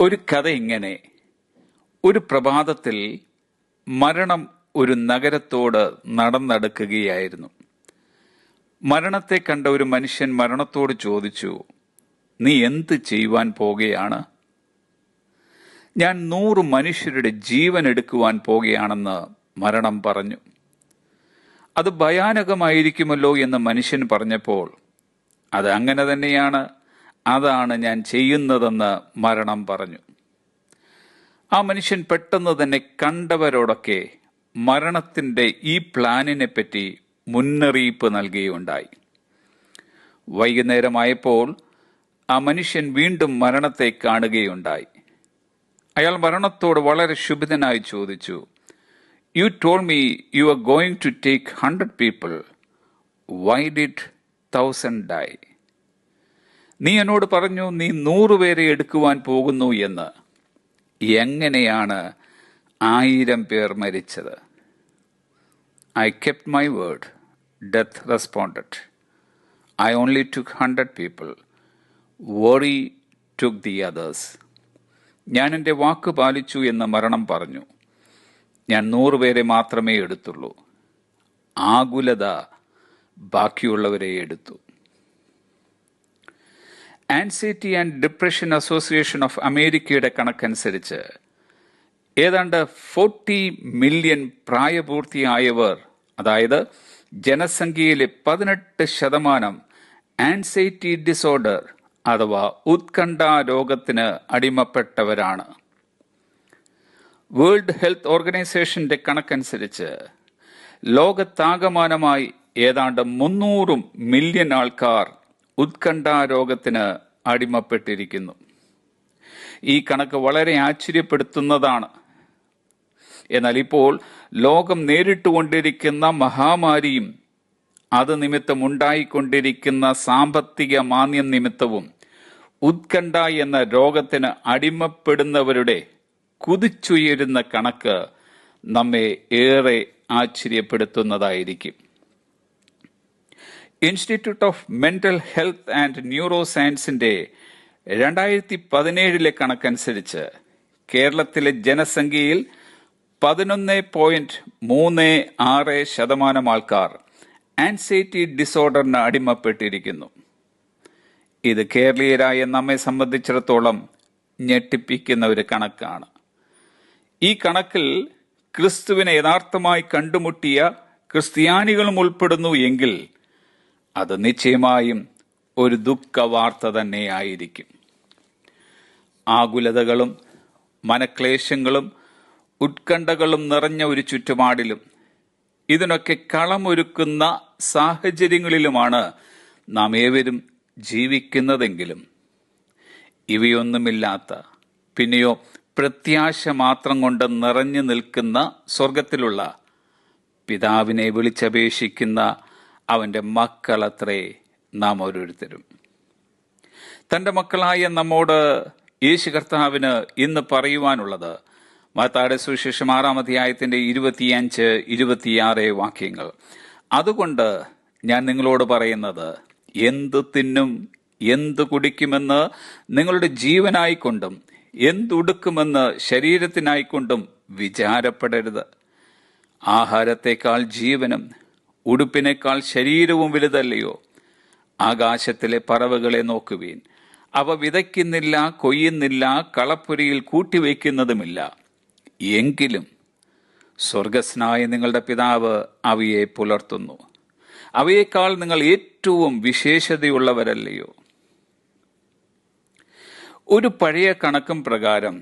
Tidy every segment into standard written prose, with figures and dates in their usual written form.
ഒരു കഥ ഇങ്ങനെ: ഒരു പ്രഭാതത്തിൽ മരണം ഒരു നഗരത്തോട് നടന്നടക്കുകയായിരുന്നു. മരണത്തെ കണ്ട ഒരു മനുഷ്യൻ മരണത്തോട് ചോദിച്ചു, "നീ എന്ത് ചെയ്യുവാൻ പോകുകയാണ്?" "ഞാൻ 100 മനുഷ്യരുടെ ജീവൻ എടുക്കുവാൻ പോകുകയാണെന്ന് മരണം പറഞ്ഞു." "അത് ഭയാനകമായിരിക്കുമല്ലോ" എന്ന് മനുഷ്യൻ പറഞ്ഞപ്പോൾ, "അത് അങ്ങനെ തന്നെയാണ്, അതാണ് ഞാൻ ചെയ്യുന്നതെന്ന് മരണം പറഞ്ഞു." ആ മനുഷ്യൻ പെട്ടെന്ന് തന്നെ കണ്ടവരോടൊക്കെ മരണത്തിന്റെ ഈ പ്ലാനിനെ പറ്റി മുന്നറിയിപ്പ് നൽകുകയുണ്ടായി. വൈകുന്നേരമായപ്പോൾ ആ മനുഷ്യൻ വീണ്ടും മരണത്തെ കാണുകയുണ്ടായി. അയാൾ മരണത്തോട് വളരെ ശുഭിതനായി ചോദിച്ചു, "You told me you are going to take 100 people. Why did 1000 die?" "നീ എന്നോട് പറഞ്ഞു നീ 100 പേരെ എടുക്കുവാൻ പോകുന്നു എന്ന്. എങ്ങനെയാണ് 1000 പേർ മരിച്ചത്?" "I kept my word," Death responded. "I only took 100 people. Worry took the others." "ഞാൻ എൻ്റെ വാക്ക് പാലിച്ചു" എന്ന് മരണം പറഞ്ഞു. "ഞാൻ 100 പേരെ മാത്രമേ എടുത്തുള്ളൂ. ആകുലത ബാക്കിയുള്ളവരെ എടുത്തു." Anxiety and depression association of അമേരിക്കയുടെ കണക്കനുസരിച്ച് ഏതാണ്ട് 40 മില്യൺ പ്രായപൂർത്തിയായവർ, അതായത് ജനസംഖ്യയിലെ 18% ആൻസൈറ്റി ഡിസോർഡർ അഥവാ ഉത്കണ്ഠ രോഗത്തിന് അടിമപ്പെട്ടവരാണ്. വേൾഡ് ഹെൽത്ത് ഓർഗനൈസേഷന്റെ കണക്കനുസരിച്ച് ലോകത്താകമാനമായി ഏതാണ്ട് 300 മില്യൺ ആൾക്കാർ ഉത്കണ്ഠ രോഗത്തിന് അടിമപ്പെട്ടിരിക്കുന്നു. ഈ കണക്ക് വളരെ ആശ്ചര്യപ്പെടുത്തുന്നതാണ്. എന്നാൽ ഇപ്പോൾ ലോകം നേരിട്ടുകൊണ്ടിരിക്കുന്ന മഹാമാരിയും അത് നിമിത്തം ഉണ്ടായിക്കൊണ്ടിരിക്കുന്ന സാമ്പത്തിക മാന്ദ്യം നിമിത്തവും ഉത്കണ്ഠ എന്ന രോഗത്തിന് അടിമപ്പെടുന്നവരുടെ കുതിച്ചുയരുന്ന കണക്ക് നമ്മെ ഏറെ ആശ്ചര്യപ്പെടുത്തുന്നതായിരിക്കും. Institute of mental health and neuro സയൻസിന്റെ 2017 കണക്കനുസരിച്ച് കേരളത്തിലെ ജനസംഖ്യയിൽ 11.36% ആൾക്കാർ ആൻസൈറ്റി ഡിസോർഡറിന് അടിമപ്പെട്ടിരിക്കുന്നു. ഇത് കേരളീയരായ നമ്മെ സംബന്ധിച്ചിടത്തോളം ഞെട്ടിപ്പിക്കുന്ന ഒരു കണക്കാണ്. ഈ കണക്കിൽ ക്രിസ്തുവിനെ യഥാർത്ഥമായി കണ്ടുമുട്ടിയ ക്രിസ്ത്യാനികളും ഉൾപ്പെടുന്നു എങ്കിൽ അത് നിശ്ചയമായും ഒരു ദുഃഖവാർത്ത തന്നെയായിരിക്കും. ആകുലതകളും മനക്ലേശങ്ങളും ഉത്കണ്ഠകളും നിറഞ്ഞ ഒരു ചുറ്റുപാടിലും ഇതിനൊക്കെ കളമൊരുക്കുന്ന സാഹചര്യങ്ങളിലുമാണ് നാം ഏവരും ജീവിക്കുന്നതെങ്കിലും ഇവയൊന്നുമില്ലാത്ത, പിന്നെയോ പ്രത്യാശ മാത്രം കൊണ്ട് നിറഞ്ഞു നിൽക്കുന്ന സ്വർഗത്തിലുള്ള പിതാവിനെ വിളിച്ചപേക്ഷിക്കുന്ന അവന്റെ മക്കളത്രേ നാം ഓരോരുത്തരും. തന്റെ മക്കളായ നമ്മോട് യേശു കർത്താവിന് ഇന്ന് പറയുവാനുള്ളത് മത്തായിയുടെ സുവിശേഷം 6-ാം അധ്യായത്തിന്റെ 25-26 വാക്യങ്ങൾ. "അതുകൊണ്ട് ഞാൻ നിങ്ങളോട് പറയുന്നത്, എന്തു തിന്നും എന്തു കുടിക്കുമെന്ന് നിങ്ങളുടെ ജീവനായിക്കൊണ്ടും എന്തുടുക്കുമെന്ന് ശരീരത്തിനായിക്കൊണ്ടും വിചാരപ്പെടരുത്. ആഹാരത്തെക്കാൾ ജീവനും ഉടുപ്പിനേക്കാൾ ശരീരവും വലുതല്ലയോ? ആകാശത്തിലെ പറവകളെ നോക്കുവീൻ. അവ വിതയ്ക്കുന്നില്ല, കൊയ്യുന്നില്ല, കളപ്പുരയിൽ കൂട്ടിവയ്ക്കുന്നതുമില്ല. എങ്കിലും സ്വർഗസ്നായ നിങ്ങളുടെ പിതാവ് അവയെ പുലർത്തുന്നു. അവയേക്കാൾ നിങ്ങൾ ഏറ്റവും വിശേഷതയുള്ളവരല്ലയോ?" ഒരു പഴയ കണക്കും പ്രകാരം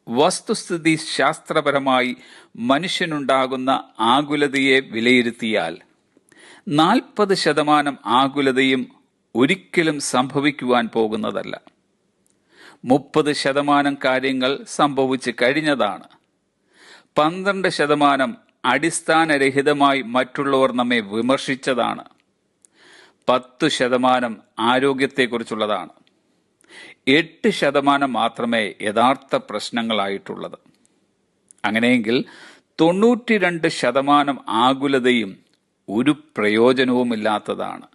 വസ്തുസ്ഥിതി ശാസ്ത്രപരമായി മനുഷ്യനുണ്ടാകുന്ന ആകുലതയെ വിലയിരുത്തിയാൽ 40% ആകുലതയും ഒരിക്കലും സംഭവിക്കുവാൻ പോകുന്നതല്ല. 30% കാര്യങ്ങൾ സംഭവിച്ചു കഴിഞ്ഞതാണ്. 12% അടിസ്ഥാനരഹിതമായി മറ്റുള്ളവർ നമ്മെ വിമർശിച്ചതാണ്. 10% ആരോഗ്യത്തെക്കുറിച്ചുള്ളതാണ്. 8% മാത്രമേ യഥാർത്ഥ പ്രശ്നങ്ങളായിട്ടുള്ളത്. അങ്ങനെയെങ്കിൽ 92% ആകുലതയും ഒരു പ്രയോജനവുമില്ലാത്തതാണ്.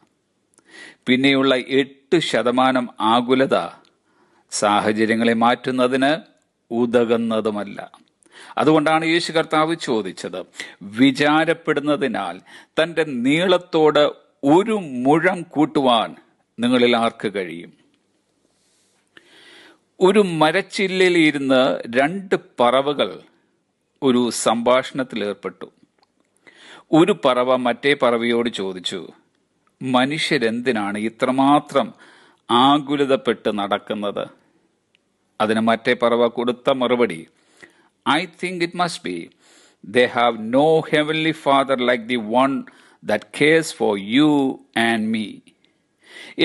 പിന്നെയുള്ള 8% ആകുലത സാഹചര്യങ്ങളെ മാറ്റുന്നതിന് ഉതകുന്നതുമല്ല. അതുകൊണ്ടാണ് യേശു കർത്താവ് ചോദിച്ചത്, വിചാരപ്പെടുന്നതിനാൽ തൻ്റെ നീളത്തോട് ഒരു മുഴം കൂട്ടുവാൻ നിങ്ങളിൽ ആർക്ക് കഴിയും? ഒരു മരച്ചില്ലയിൽ ഇരുന്ന് 2 പറവകൾ ഒരു സംഭാഷണത്തിൽ ഏർപ്പെട്ടു. ഒരു പറവ മറ്റേ പറവയോട് ചോദിച്ചു, മനുഷ്യരെന്തിനാണ് ഇത്രമാത്രം ആകുലതപ്പെട്ട് നടക്കുന്നത്? അതിന് മറ്റേ പറവ കൊടുത്ത മറുപടി, I think it must be they have no heavenly father like the one that cares for you and me.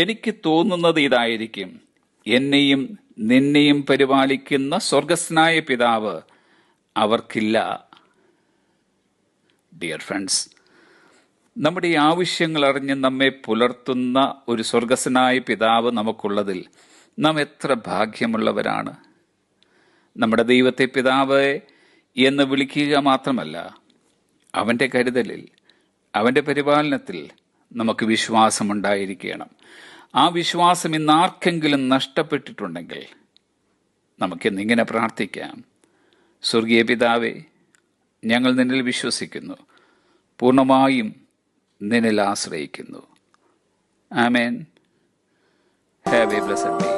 എനിക്ക് തോന്നുന്നത് ഇതായിരിക്കും, എന്നെയും നിന്നെയും പരിപാലിക്കുന്ന സ്വർഗസ്നായ പിതാവ് അവർക്കില്ല. ഡിയർ ഫ്രണ്ട്സ്, നമ്മുടെ ഈ ആവശ്യങ്ങൾ അറിഞ്ഞ് നമ്മെ പുലർത്തുന്ന ഒരു സ്വർഗസ്നായ പിതാവ് നമുക്കുള്ളതിൽ നാം എത്ര ഭാഗ്യമുള്ളവരാണ്. നമ്മുടെ ദൈവത്തെ പിതാവ് എന്ന് വിളിക്കുക മാത്രമല്ല, അവൻ്റെ കരുതലിൽ, അവൻ്റെ പരിപാലനത്തിൽ നമുക്ക് വിശ്വാസമുണ്ടായിരിക്കണം. ആ വിശ്വാസം ഇന്ന് ആർക്കെങ്കിലും നഷ്ടപ്പെട്ടിട്ടുണ്ടെങ്കിൽ നമുക്കിന്നിങ്ങനെ പ്രാർത്ഥിക്കാം, സ്വർഗീയ പിതാവേ, ഞങ്ങൾ നിന്നിൽ വിശ്വസിക്കുന്നു, പൂർണ്ണമായും നിന്നിൽ ആശ്രയിക്കുന്നു. ആമേൻ. Have a blessed day.